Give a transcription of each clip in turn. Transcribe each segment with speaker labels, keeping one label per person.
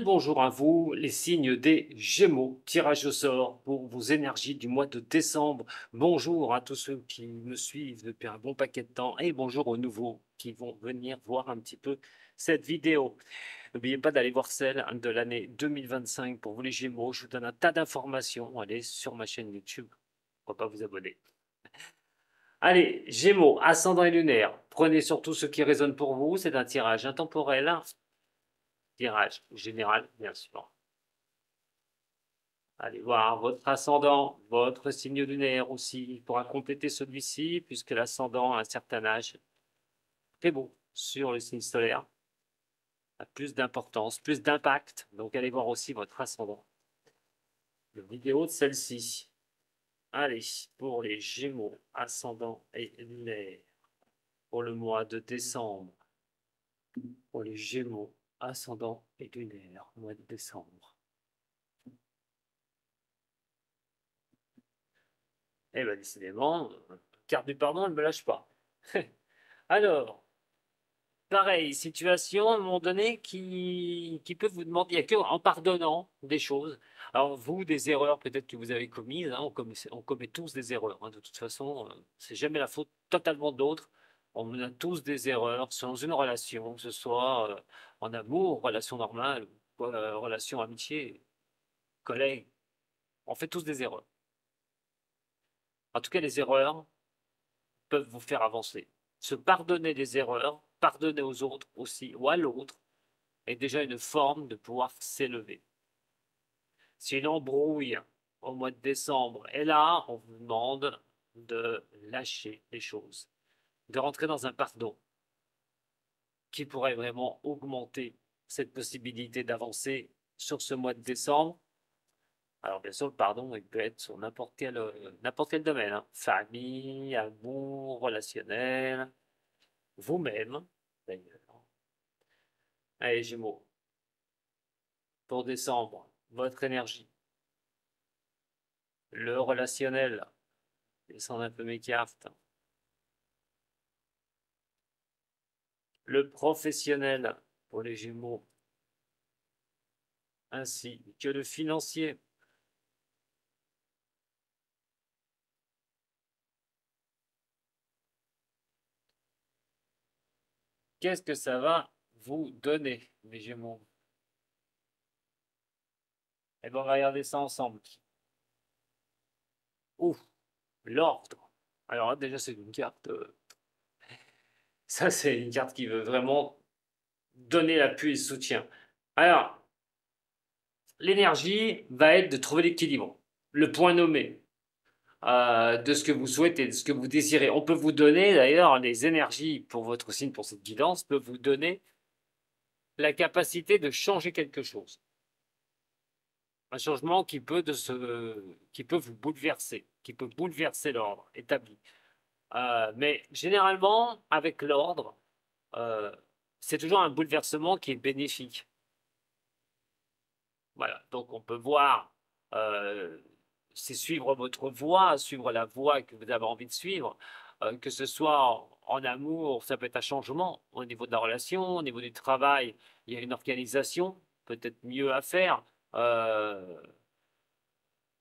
Speaker 1: bonjour à vous, les signes des Gémeaux. Tirage au sort pour vos énergies du mois de décembre. Bonjour à tous ceux qui me suivent depuis un bon paquet de temps et bonjour aux nouveaux qui vont venir voir un petit peu cette vidéo. N'oubliez pas d'aller voir celle de l'année 2025 pour vous les Gémeaux. Je vous donne un tas d'informations. Allez sur ma chaîne YouTube. Pourquoi pas vous abonner. Allez, Gémeaux, ascendant et lunaire. Prenez surtout ce qui résonne pour vous. C'est un tirage intemporel, hein. Tirage général, bien sûr. Allez voir votre ascendant, votre signe lunaire aussi. Il pourra compléter celui-ci, puisque l'ascendant, à un certain âge, très beau sur le signe solaire, a plus d'importance, plus d'impact. Donc allez voir aussi votre ascendant. La vidéo de celle-ci. Allez, pour les Gémeaux, ascendant et lunaire, pour le mois de décembre. Pour les Gémeaux, ascendant et lunaire, mois de décembre. Eh bien, décidément, carte du pardon, elle ne me lâche pas. Alors, pareil, situation à un moment donné qui peut vous demander, il n'y a qu'en pardonnant des choses. Alors, vous, des erreurs peut-être que vous avez commises, hein, on commet tous des erreurs. Hein, de toute façon, c'est jamais la faute totalement d'autres. On a tous des erreurs dans une relation, que ce soit en amour, relation normale, relation amitié, collègue. On fait tous des erreurs. En tout cas, les erreurs peuvent vous faire avancer. Se pardonner des erreurs, pardonner aux autres aussi, ou à l'autre, est déjà une forme de pouvoir s'élever. Si une embrouille au mois de décembre est là, on vous demande de lâcher les choses, de rentrer dans un pardon qui pourrait vraiment augmenter cette possibilité d'avancer sur ce mois de décembre. Alors bien sûr, le pardon, il peut être sur n'importe quel domaine, hein. Famille, amour, relationnel, vous-même, d'ailleurs. Allez, Gémeaux, pour décembre, votre énergie, le relationnel, descendre un peu mes cartes, le professionnel pour les Gémeaux, ainsi que le financier. Qu'est-ce que ça va vous donner, mes Gémeaux? Eh bien, on va regarder ça ensemble. Ouh, l'ordre. Alors là, déjà, c'est une carte. Ça, c'est une carte qui veut vraiment donner l'appui et le soutien. Alors, l'énergie va être de trouver l'équilibre, le point nommé de ce que vous souhaitez, de ce que vous désirez. On peut vous donner, d'ailleurs, les énergies pour votre signe, pour cette guidance, peuvent vous donner la capacité de changer quelque chose. Un changement qui peut vous bouleverser, qui peut bouleverser l'ordre établi. Mais généralement, avec l'ordre, euh, c'est toujours un bouleversement qui est bénéfique. Voilà, donc on peut voir, euh, c'est suivre votre voie, suivre la voie que vous avez envie de suivre, que ce soit en amour, ça peut être un changement au niveau de la relation, au niveau du travail, il y a une organisation, peut-être mieux à faire.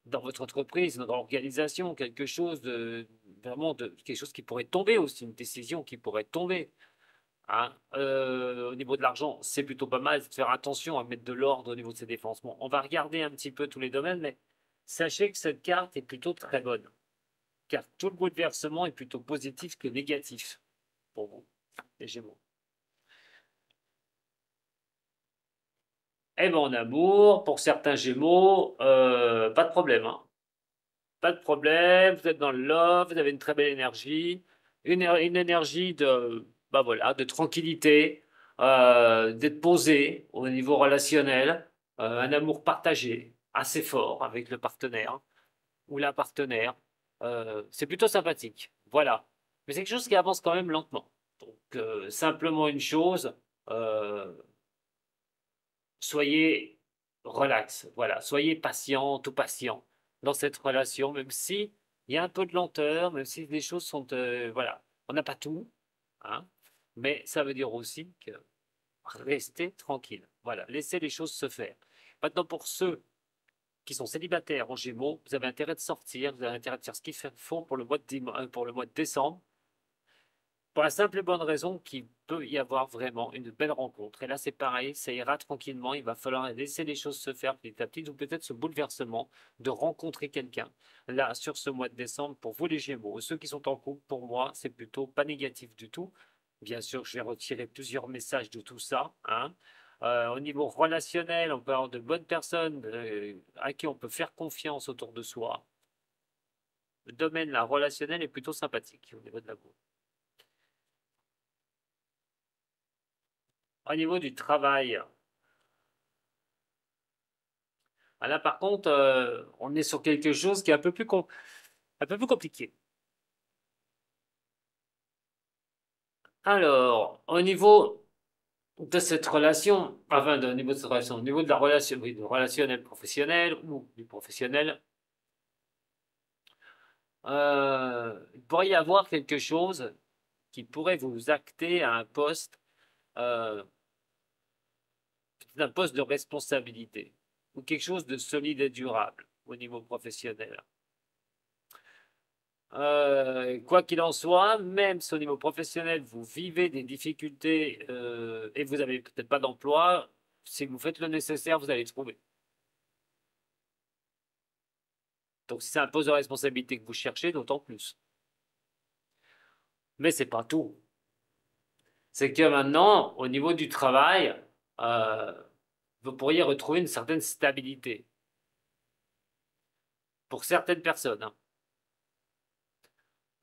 Speaker 1: Dans votre entreprise, dans l'organisation, quelque chose de vraiment de quelque chose qui pourrait tomber aussi, une décision qui pourrait tomber. Hein. Au niveau de l'argent, c'est plutôt pas mal de faire attention à mettre de l'ordre au niveau de ses dépenses. Bon, on va regarder un petit peu tous les domaines, mais sachez que cette carte est plutôt très bonne, car tout le bouleversement est plutôt positif que négatif pour vous, les Gémeaux. Eh bien, en amour, pour certains Gémeaux, pas de problème, hein. Pas de problème, vous êtes dans le love, vous avez une très belle énergie, une énergie de, bah voilà, de tranquillité, d'être posé au niveau relationnel, un amour partagé assez fort avec le partenaire ou la partenaire. C'est plutôt sympathique, voilà. Mais c'est quelque chose qui avance quand même lentement. Donc, simplement une chose, euh, soyez relax, voilà, soyez patient ou patient dans cette relation, même si il y a un peu de lenteur, même si les choses sont, voilà, on n'a pas tout, hein, mais ça veut dire aussi que restez tranquille. Voilà, laissez les choses se faire. Maintenant, pour ceux qui sont célibataires en Gémeaux, vous avez intérêt de sortir, vous avez intérêt de faire ce qu'ils font pour le mois pour le mois de décembre, pour la simple et bonne raison qu'il peut y avoir vraiment une belle rencontre. Et là, c'est pareil, ça ira tranquillement. Il va falloir laisser les choses se faire petit à petit, ou peut-être ce bouleversement de rencontrer quelqu'un. Là, sur ce mois de décembre, pour vous les Gémeaux, ceux qui sont en couple, pour moi, c'est plutôt pas négatif du tout. Bien sûr, je vais retirer plusieurs messages de tout ça, hein. Au niveau relationnel, on peut avoir de bonnes personnes à qui on peut faire confiance autour de soi. Le domaine là, relationnel est plutôt sympathique au niveau de l'amour. Au niveau du travail, ah, là par contre, on est sur quelque chose qui est un peu plus compliqué. Alors, au niveau de cette relation, enfin, au niveau de cette relation, au niveau de la relation, oui, du relationnel professionnel ou du professionnel, il pourrait y avoir quelque chose qui pourrait vous acter à euh, un poste de responsabilité ou quelque chose de solide et durable au niveau professionnel. Quoi qu'il en soit, même si au niveau professionnel, vous vivez des difficultés et vous n'avez peut-être pas d'emploi, si vous faites le nécessaire, vous allez trouver. Donc, si c'est un poste de responsabilité que vous cherchez, d'autant plus. Mais c'est pas tout. C'est que maintenant, au niveau du travail, euh, vous pourriez retrouver une certaine stabilité pour certaines personnes, hein.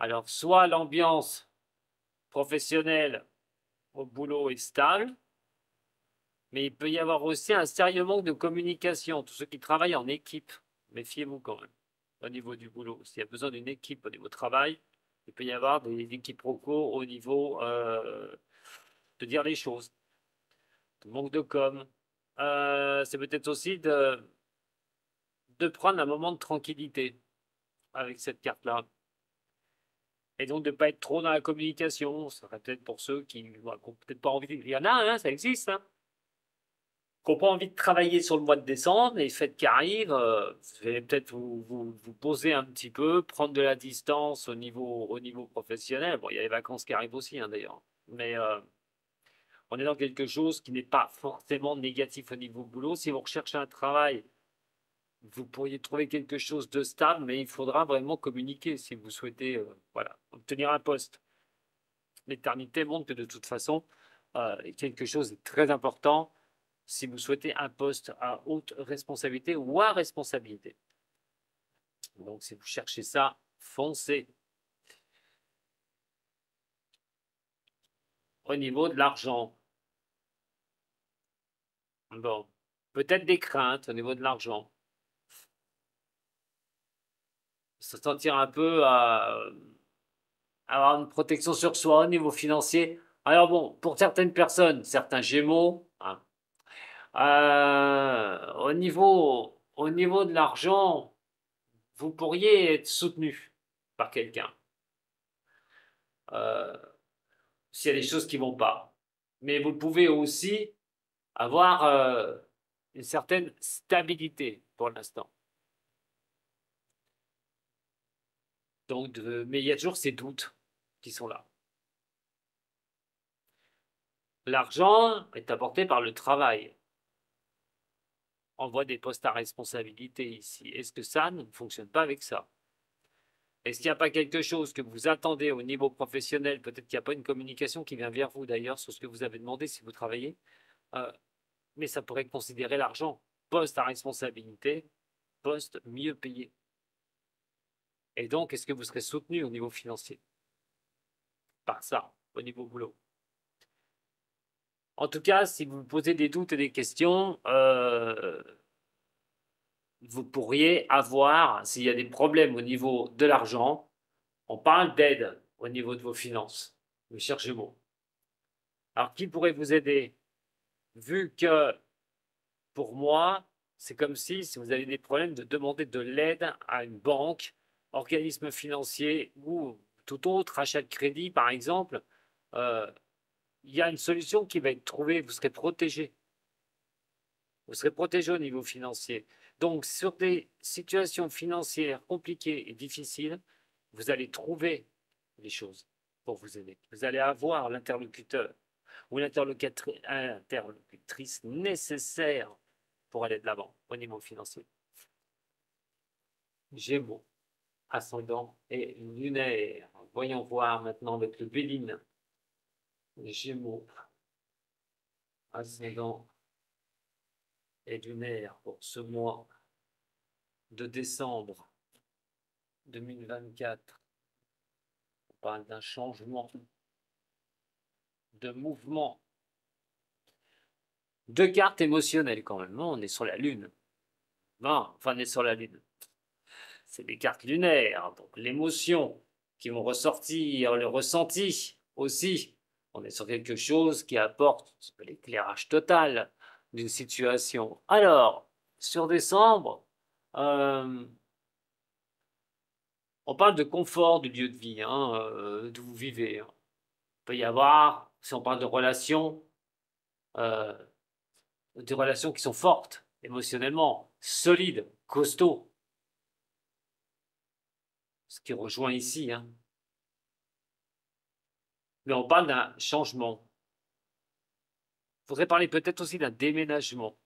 Speaker 1: Alors, soit l'ambiance professionnelle au boulot est stable, mais il peut y avoir aussi un sérieux manque de communication. Tous ceux qui travaillent en équipe, méfiez-vous quand même au niveau du boulot. S'il y a besoin d'une équipe au niveau travail, il peut y avoir des quiproquos au niveau de dire les choses, de manque de com. C'est peut-être aussi de prendre un moment de tranquillité avec cette carte-là. Et donc de ne pas être trop dans la communication. Ça serait peut-être pour ceux qui n'ont peut-être pas envie. Il y en a, hein, ça existe, hein, qui n'ont pas envie de travailler sur le mois de décembre, les fêtes qui arrivent, vous allez peut-être vous poser un petit peu, prendre de la distance au niveau professionnel. Bon, il y a les vacances qui arrivent aussi, hein, d'ailleurs. Mais on est dans quelque chose qui n'est pas forcément négatif au niveau boulot. Si vous recherchez un travail, vous pourriez trouver quelque chose de stable, mais il faudra vraiment communiquer si vous souhaitez voilà, obtenir un poste. L'éternité montre que de toute façon, quelque chose de très important si vous souhaitez un poste à haute responsabilité ou à responsabilité. Donc, si vous cherchez ça, foncez. Au niveau de l'argent, bon, peut-être des craintes au niveau de l'argent. Se sentir un peu à avoir une protection sur soi au niveau financier. Alors bon, pour certaines personnes, certains Gémeaux, hein, au niveau de l'argent, vous pourriez être soutenu par quelqu'un euh, s'il y a des choses qui vont pas. Mais vous pouvez aussi avoir une certaine stabilité pour l'instant. Donc, mais il y a toujours ces doutes qui sont là. L'argent est apporté par le travail. On voit des postes à responsabilité ici. Est-ce que ça ne fonctionne pas avec ça? Est-ce qu'il n'y a pas quelque chose que vous attendez au niveau professionnel? Peut-être qu'il n'y a pas une communication qui vient vers vous d'ailleurs sur ce que vous avez demandé si vous travaillez. Euh, mais ça pourrait considérer l'argent. Poste à responsabilité, poste mieux payé. Et donc, est-ce que vous serez soutenu au niveau financier par ça, au niveau boulot? En tout cas, si vous posez des doutes et des questions, vous pourriez avoir, s'il y a des problèmes au niveau de l'argent, on parle d'aide au niveau de vos finances. Mes chers Gémeaux. Alors, qui pourrait vous aider? Vu que, pour moi, c'est comme si vous avez des problèmes, de demander de l'aide à une banque, organisme financier ou tout autre, achat de crédit, par exemple, euh, il y a une solution qui va être trouvée, vous serez protégé. Vous serez protégé au niveau financier. Donc, sur des situations financières compliquées et difficiles, vous allez trouver les choses pour vous aider. Vous allez avoir l'interlocuteur ou l'interlocutrice nécessaire pour aller de l'avant au niveau financier. Gémeaux, ascendant et lunaire. Voyons voir maintenant avec le Béline. Gémeaux, ascendant et lunaire pour ce mois de décembre 2024. On parle d'un changement de mouvement. Deux cartes émotionnelles quand même. On est sur la Lune. Non, enfin, on est sur la Lune. C'est des cartes lunaires. Donc l'émotion qui vont ressortir, le ressenti aussi. On est sur quelque chose qui apporte l'éclairage total d'une situation. Alors, sur décembre, on parle de confort du lieu de vie, d'où vous vivez. Il peut y avoir, si on parle de relations, euh, des relations qui sont fortes, émotionnellement, solides, costauds. Ce qui rejoint ici. Mais on parle d'un changement. Il faudrait parler peut-être aussi d'un déménagement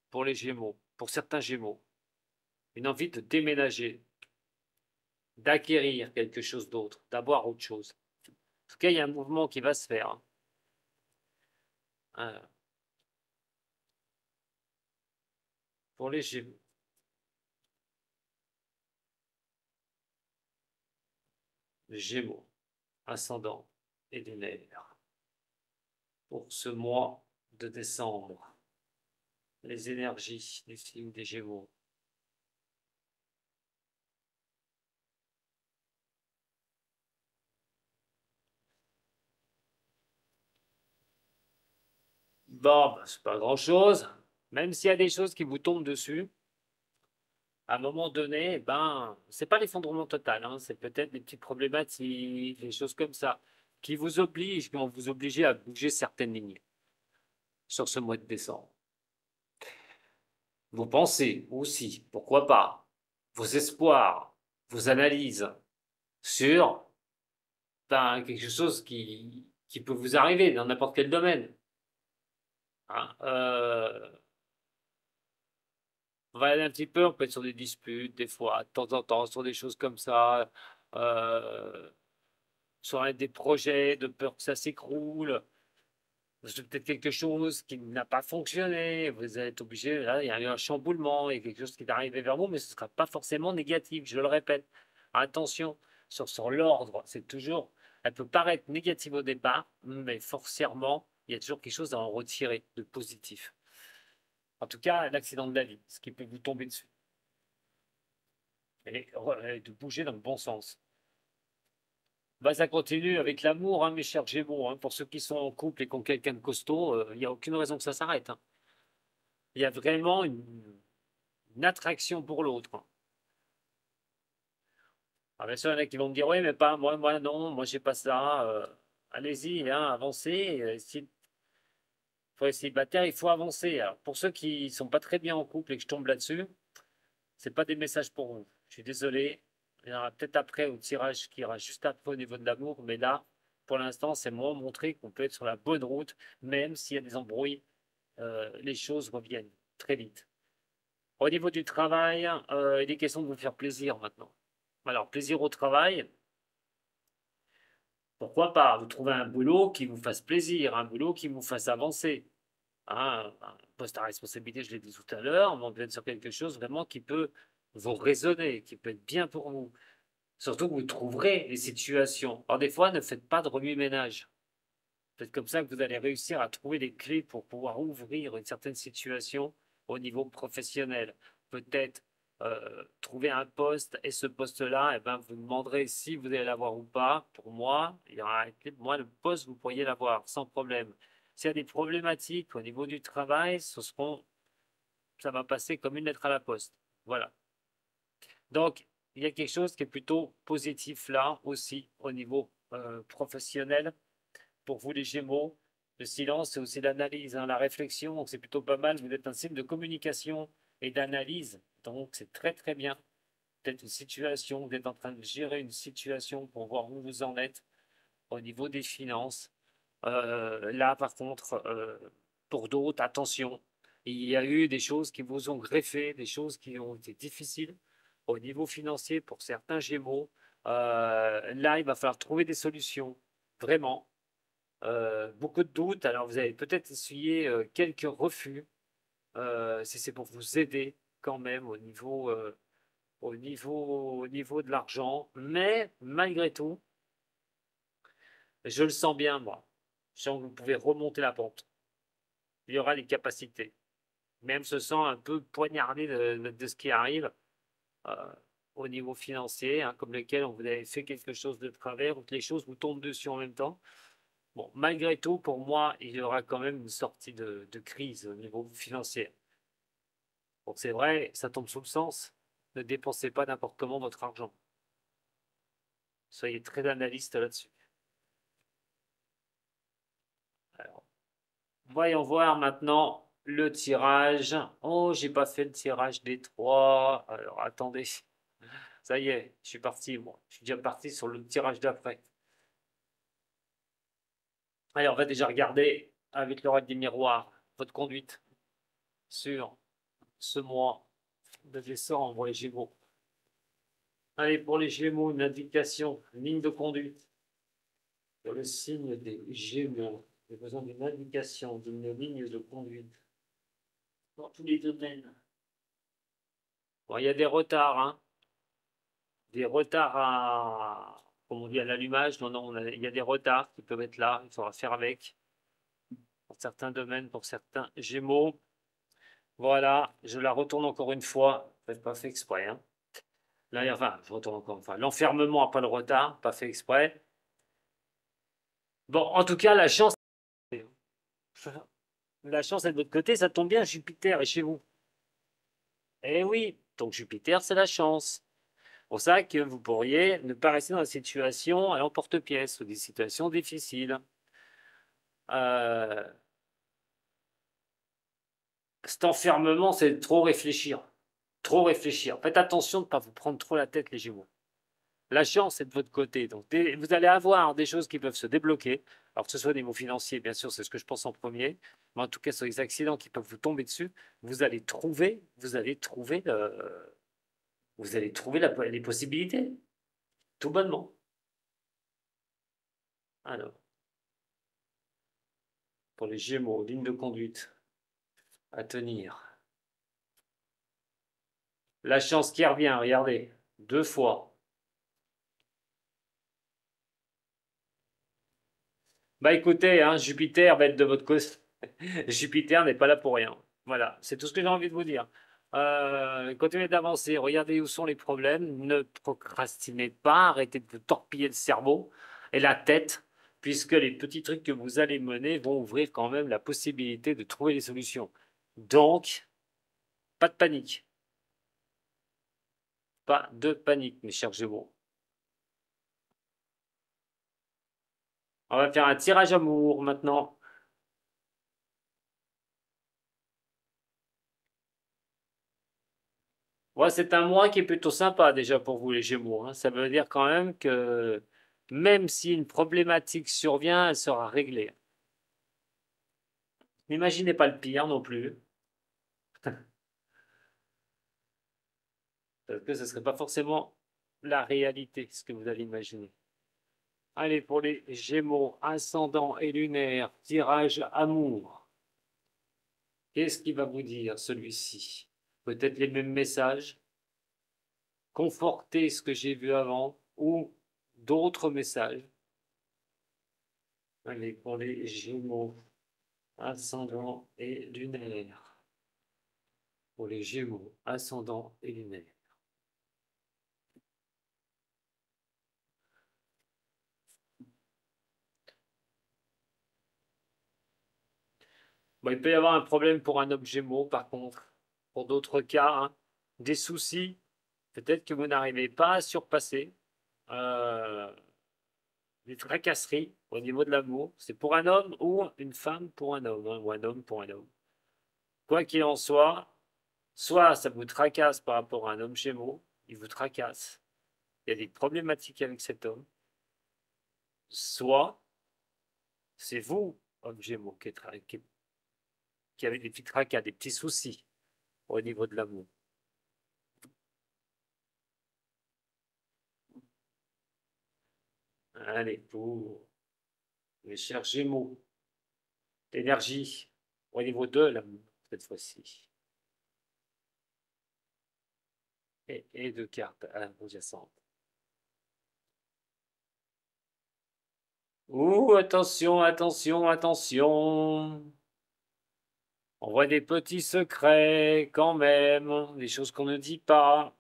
Speaker 1: pour les Gémeaux, pour certains Gémeaux. Une envie de déménager, d'acquérir quelque chose d'autre, d'avoir autre chose. En tout cas, il y a un mouvement qui va se faire. Pour les Gémeaux. Les Gémeaux, ascendant et lunaire. Pour ce mois de décembre, les énergies du signe des Gémeaux. Bon, c'est pas grand-chose. Même s'il y a des choses qui vous tombent dessus, à un moment donné, c'est pas l'effondrement total, c'est peut-être des petites problématiques, des choses comme ça, qui vous obligent, qui vont vous obliger à bouger certaines lignes sur ce mois de décembre. Vos pensées aussi, pourquoi pas, vos espoirs, vos analyses sur quelque chose qui peut vous arriver dans n'importe quel domaine. On va aller un petit peu, on peut être sur des disputes, des fois, de temps en temps, sur des choses comme ça, sur des projets, de peur que ça s'écroule, c'est peut-être quelque chose qui n'a pas fonctionné, vous êtes obligé, là, il y a eu un chamboulement, il y a quelque chose qui est arrivé vers vous, mais ce ne sera pas forcément négatif, je le répète. Attention, sur l'ordre, c'est toujours, elle peut paraître négative au départ, mais forcément, il y a toujours quelque chose à en retirer de positif. En tout cas, l'accident de la vie, ce qui peut vous tomber dessus. Et de bouger dans le bon sens. Ça continue avec l'amour, mes chers Gémeaux. Pour ceux qui sont en couple et qui ont quelqu'un de costaud, il n'y a aucune raison que ça s'arrête. Il y a vraiment une attraction pour l'autre. Bien sûr, il y en a qui vont me dire, oui, mais pas moi non, moi j'ai pas ça. Allez-y, avancez. Il faut être célibataire, il faut avancer. Alors, pour ceux qui ne sont pas très bien en couple et que je tombe là-dessus, c'est pas des messages pour vous. Je suis désolé. Il y en aura peut-être après au tirage qui ira juste après au niveau de l'amour, mais là, pour l'instant, c'est moi montrer qu'on peut être sur la bonne route, même s'il y a des embrouilles, les choses reviennent très vite. Au niveau du travail, il est question de vous faire plaisir maintenant. Alors, plaisir au travail, pourquoi pas? Vous trouvez un boulot qui vous fasse plaisir, un boulot qui vous fasse avancer. Un poste à responsabilité, je l'ai dit tout à l'heure, on peut être sur quelque chose vraiment qui peut vous raisonner, qui peut être bien pour vous. Surtout que vous trouverez les situations. Alors des fois, ne faites pas de remue-ménage. C'est comme ça que vous allez réussir à trouver les clés pour pouvoir ouvrir une certaine situation au niveau professionnel. Peut-être trouver un poste et ce poste-là, vous demanderez si vous allez l'avoir ou pas. Pour moi, il y aura un clé. Moi, le poste, vous pourriez l'avoir sans problème. S'il y a des problématiques au niveau du travail, ça va passer comme une lettre à la poste. Voilà. Donc, il y a quelque chose qui est plutôt positif là aussi au niveau professionnel pour vous les Gémeaux. Le silence, c'est aussi l'analyse, hein, la réflexion, donc c'est plutôt pas mal. Vous êtes un signe de communication et d'analyse, donc c'est très très bien. Peut-être une situation, vous êtes en train de gérer une situation pour voir où vous en êtes au niveau des finances. Là, par contre, pour d'autres, attention, il y a eu des choses qui vous ont greffé, des choses qui ont été difficiles au niveau financier pour certains Gémeaux. Là, il va falloir trouver des solutions, vraiment. Beaucoup de doutes. Alors, vous avez peut-être essuyé quelques refus, si c'est pour vous aider quand même au niveau de l'argent. Mais malgré tout, je le sens bien, moi. Je sens que vous pouvez remonter la pente. Il y aura des capacités. Même se sent un peu poignardé de ce qui arrive euh, au niveau financier, hein, comme lequel on vous avez fait quelque chose de travers ou que les choses vous tombent dessus en même temps. Bon, malgré tout, pour moi, il y aura quand même une sortie de crise au niveau financier. Donc c'est vrai, ça tombe sous le sens. Ne dépensez pas n'importe comment votre argent. Soyez très analyste là-dessus. Alors, voyons voir maintenant le tirage. Oh, j'ai pas fait le tirage des trois. Alors, attendez. Ça y est, je suis parti, moi. Je suis déjà parti sur le tirage d'après. Allez, on va déjà regarder avec le règle des miroirs votre conduite sur ce mois de décembre, les Gémeaux. Allez, pour les Gémeaux, une indication, une ligne de conduite. Pour le signe des Gémeaux, j'ai besoin d'une indication, d'une ligne de conduite dans tous les domaines. Bon, il y a des retards, hein. Des retards à, comme on dit, à l'allumage. Non, non, il y a des retards qui peuvent être là. Il faudra faire avec. Pour certains domaines, pour certains Gémeaux. Voilà, je la retourne encore une fois. Faites pas fait exprès, hein. Là, enfin, je retourne encore une fois. L'enfermement n'a pas le retard, pas fait exprès. Bon, en tout cas, la chance est de votre côté, ça tombe bien, Jupiter est chez vous. Eh oui, donc Jupiter, c'est la chance. C'est pour ça que vous pourriez ne pas rester dans la situation à l'emporte-pièce ou des situations difficiles. Euh, Cet enfermement, c'est trop réfléchir. Trop réfléchir. Faites attention de ne pas vous prendre trop la tête, les Gémeaux. La chance est de votre côté. Donc, vous allez avoir des choses qui peuvent se débloquer. Alors, que ce soit au niveau financier, bien sûr, c'est ce que je pense en premier. Mais en tout cas, sur les accidents qui peuvent vous tomber dessus, vous allez trouver les possibilités. Tout bonnement. Alors, pour les Gémeaux, ligne de conduite à tenir. La chance qui revient, regardez, 2 fois. Bah écoutez, hein, Jupiter va être de votre cause. Jupiter n'est pas là pour rien. Voilà, c'est tout ce que j'ai envie de vous dire. Continuez d'avancer, regardez où sont les problèmes, ne procrastinez pas, arrêtez de vous torpiller le cerveau et la tête, puisque les petits trucs que vous allez mener vont ouvrir quand même la possibilité de trouver des solutions. Donc, pas de panique. Pas de panique, mes chers Gémeaux. On va faire un tirage amour maintenant. Ouais, c'est un mois qui est plutôt sympa déjà pour vous les Gémeaux, hein. Ça veut dire quand même que même si une problématique survient, elle sera réglée. N'imaginez pas le pire non plus, parce que ce ne serait pas forcément la réalité, ce que vous allez imaginer. Allez, pour les Gémeaux, ascendant et lunaire, tirage amour. Qu'est-ce qu'il va vous dire celui-ci? Peut-être les mêmes messages, conforter ce que j'ai vu avant ou d'autres messages. Allez, pour les Gémeaux, ascendant et lunaire. Pour les Gémeaux, ascendant et lunaire. Bon, il peut y avoir un problème pour un homme Gémeaux, par contre. Pour d'autres cas, hein, des soucis, peut-être que vous n'arrivez pas à surpasser. Euh, des tracasseries au niveau de l'amour. C'est pour un homme ou une femme pour un homme, hein, ou un homme pour un homme. Quoi qu'il en soit ça vous tracasse par rapport à un homme Gémeaux, il vous tracasse. Il y a des problématiques avec cet homme. Soit c'est vous, homme Gémeaux, qui avez des petits tracas, des petits soucis au niveau de l'amour. Allez, pour les chers Gémeaux, d'énergie au niveau de l'amour, cette fois-ci. Et de cartes adjacentes. Ouh, attention, attention, attention. On voit des petits secrets quand même, des choses qu'on ne dit pas.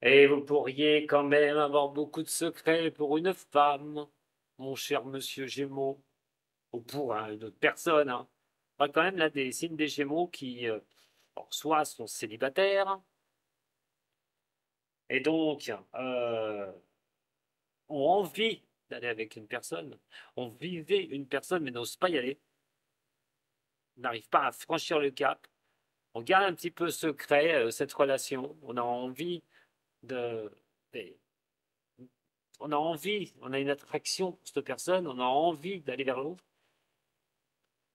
Speaker 1: Et vous pourriez quand même avoir beaucoup de secrets pour une femme, mon cher monsieur Gémeaux, ou pour une autre personne. Hein. On voit quand même là des signes des Gémeaux qui, soit sont célibataires, et donc ont envie d'aller avec une personne, ont visé une personne mais n'osent pas y aller, n'arrivent pas à franchir le cap. On garde un petit peu secret cette relation. On a envie de, de- on a envie, on a une attraction pour cette personne, on a envie d'aller vers l'autre,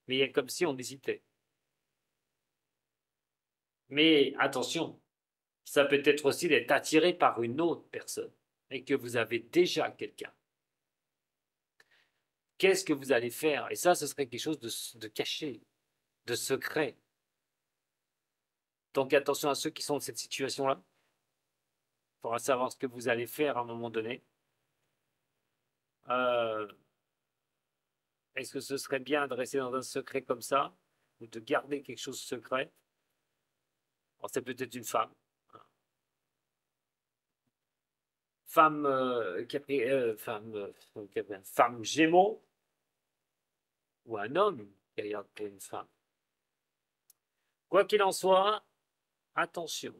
Speaker 1: mais il est comme si on hésitait. Mais attention, ça peut être aussi d'être attiré par une autre personne et que vous avez déjà quelqu'un. Qu'est-ce que vous allez faire? Et ça, ce serait quelque chose de caché, de secret. Donc attention à ceux qui sont dans cette situation-là. Il faudra savoir ce que vous allez faire à un moment donné. Euh, Est-ce que ce serait bien de rester dans un secret comme ça ou de garder quelque chose secret? Alors, c'est peut-être une femme. Femme, femme Gémeaux ou un homme qui regarde pour une femme. Quoi qu'il en soit, attention.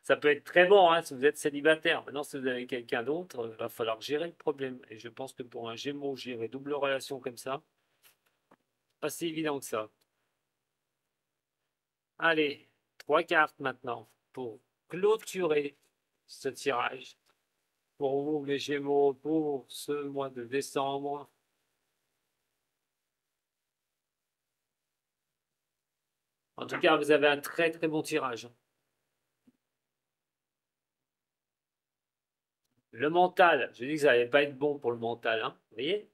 Speaker 1: Ça peut être très bon hein, si vous êtes célibataire. Maintenant, si vous avez quelqu'un d'autre, il va falloir gérer le problème. Et je pense que pour un Gémeaux, gérer double relation comme ça, pas si évident que ça. Allez, 3 cartes maintenant pour clôturer ce tirage. Pour vous, mes Gémeaux, pour ce mois de décembre. En tout cas, vous avez un très très bon tirage. Le mental, je dis que ça n'allait pas être bon pour le mental, hein, vous voyez?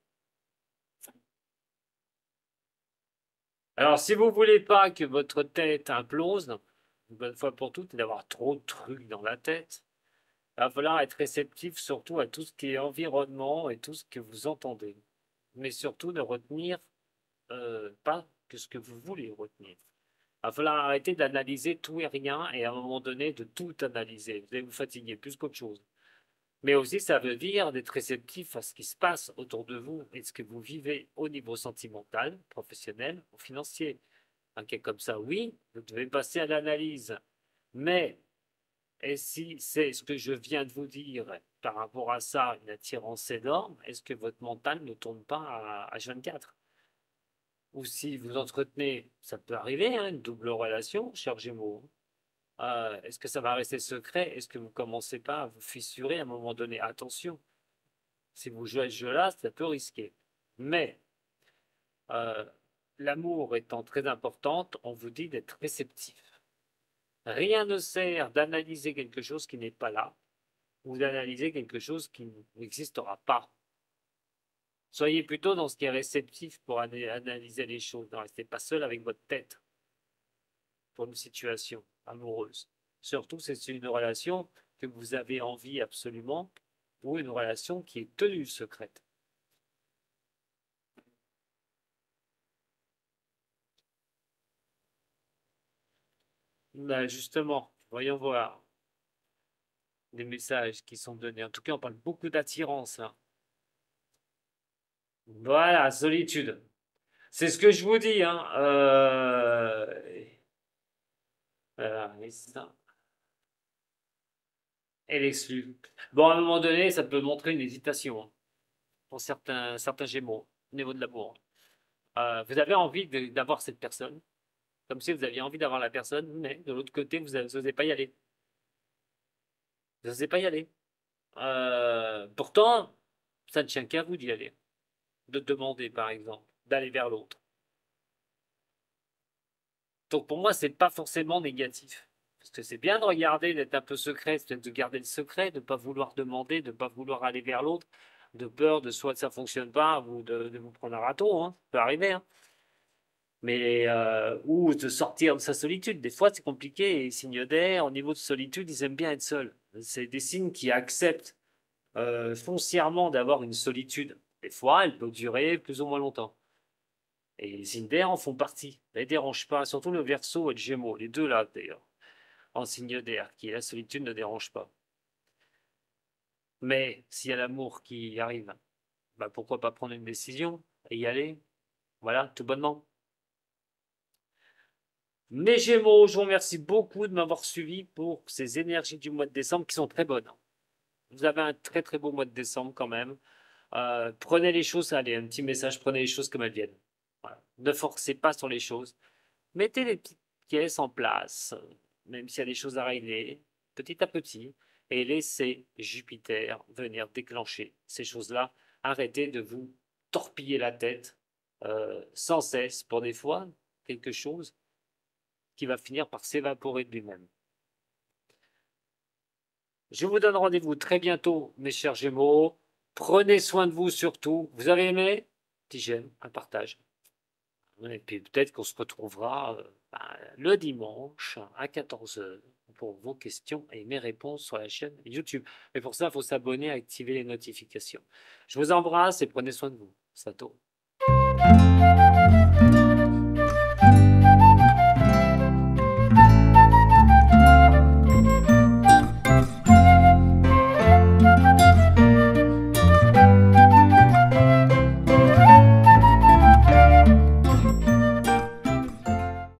Speaker 1: Alors, si vous voulez pas que votre tête implose, une bonne fois pour toutes, et d'avoir trop de trucs dans la tête, il va falloir être réceptif surtout à tout ce qui est environnement et tout ce que vous entendez. Mais surtout ne retenir pas que ce que vous voulez retenir. Il va falloir arrêter d'analyser tout et rien et à un moment donné de tout analyser. Vous allez vous fatiguer plus qu'autre chose. Mais aussi, ça veut dire d'être réceptif à ce qui se passe autour de vous et ce que vous vivez au niveau sentimental, professionnel ou financier. Un cas comme ça, oui, vous devez passer à l'analyse. Mais, et si c'est ce que je viens de vous dire par rapport à ça, une attirance énorme, est-ce que votre mental ne tourne pas à H24? Ou si vous entretenez, ça peut arriver, hein, une double relation, cher Gémeaux. Est-ce que ça va rester secret? Est-ce que vous ne commencez pas à vous fissurer à un moment donné? Attention, si vous jouez à ce jeu-là, ça peut risquer. Mais euh, l'amour étant très important, on vous dit d'être réceptif. Rien ne sert d'analyser quelque chose qui n'est pas là ou d'analyser quelque chose qui n'existera pas. Soyez plutôt dans ce qui est réceptif pour analyser les choses. Ne restez pas seul avec votre tête pour une situation amoureuse. Surtout si c'est une relation que vous avez envie absolument ou une relation qui est tenue secrète. Ben justement, voyons voir les messages qui sont donnés. En tout cas, on parle beaucoup d'attirance là. Voilà, solitude. C'est ce que je vous dis, hein. Voilà, et ça. Elle exclut. Bon, à un moment donné, ça peut montrer une hésitation hein, pour certains Gémeaux au niveau de l'amour. Vous avez envie d'avoir cette personne, comme si vous aviez envie d'avoir la personne, mais de l'autre côté, vous n'osez pas y aller. Vous n'osez pas y aller. Pourtant, ça ne tient qu'à vous d'y aller, de demander, par exemple, d'aller vers l'autre. Donc pour moi, c'est pas forcément négatif. Parce que c'est bien de regarder, d'être un peu secret, c'est de garder le secret, de ne pas vouloir demander, de ne pas vouloir aller vers l'autre, de peur de soit que ça fonctionne pas ou de vous prendre un râteau, hein. Ça peut arriver, hein. Mais ou de sortir de sa solitude. Des fois, c'est compliqué. Et les signes d'air, au niveau de solitude, ils aiment bien être seuls. C'est des signes qui acceptent foncièrement d'avoir une solitude. Des fois, elle peut durer plus ou moins longtemps. Et les signes d'air en font partie. Ça ne les dérange pas, surtout le Verseau et le Gémeaux, les deux là d'ailleurs, en signe d'air, qui la solitude ne dérange pas. Mais s'il y a l'amour qui arrive, bah pourquoi pas prendre une décision et y aller, voilà, tout bonnement. Mes Gémeaux, je vous remercie beaucoup de m'avoir suivi pour ces énergies du mois de décembre qui sont très bonnes. Vous avez un très très beau mois de décembre quand même. Prenez les choses, allez, un petit message, prenez les choses comme elles viennent. Voilà. Ne forcez pas sur les choses. Mettez les petites pièces en place, même s'il y a des choses à régler, petit à petit, et laissez Jupiter venir déclencher ces choses-là. Arrêtez de vous torpiller la tête sans cesse pour des fois quelque chose qui va finir par s'évaporer de lui-même. Je vous donne rendez-vous très bientôt, mes chers Gémeaux. Prenez soin de vous surtout. Vous avez aimé? Petit j'aime, un partage. Et puis peut-être qu'on se retrouvera le dimanche à 14 heures pour vos questions et mes réponses sur la chaîne YouTube. Mais pour ça, il faut s'abonner et activer les notifications. Je vous embrasse et prenez soin de vous. Sato.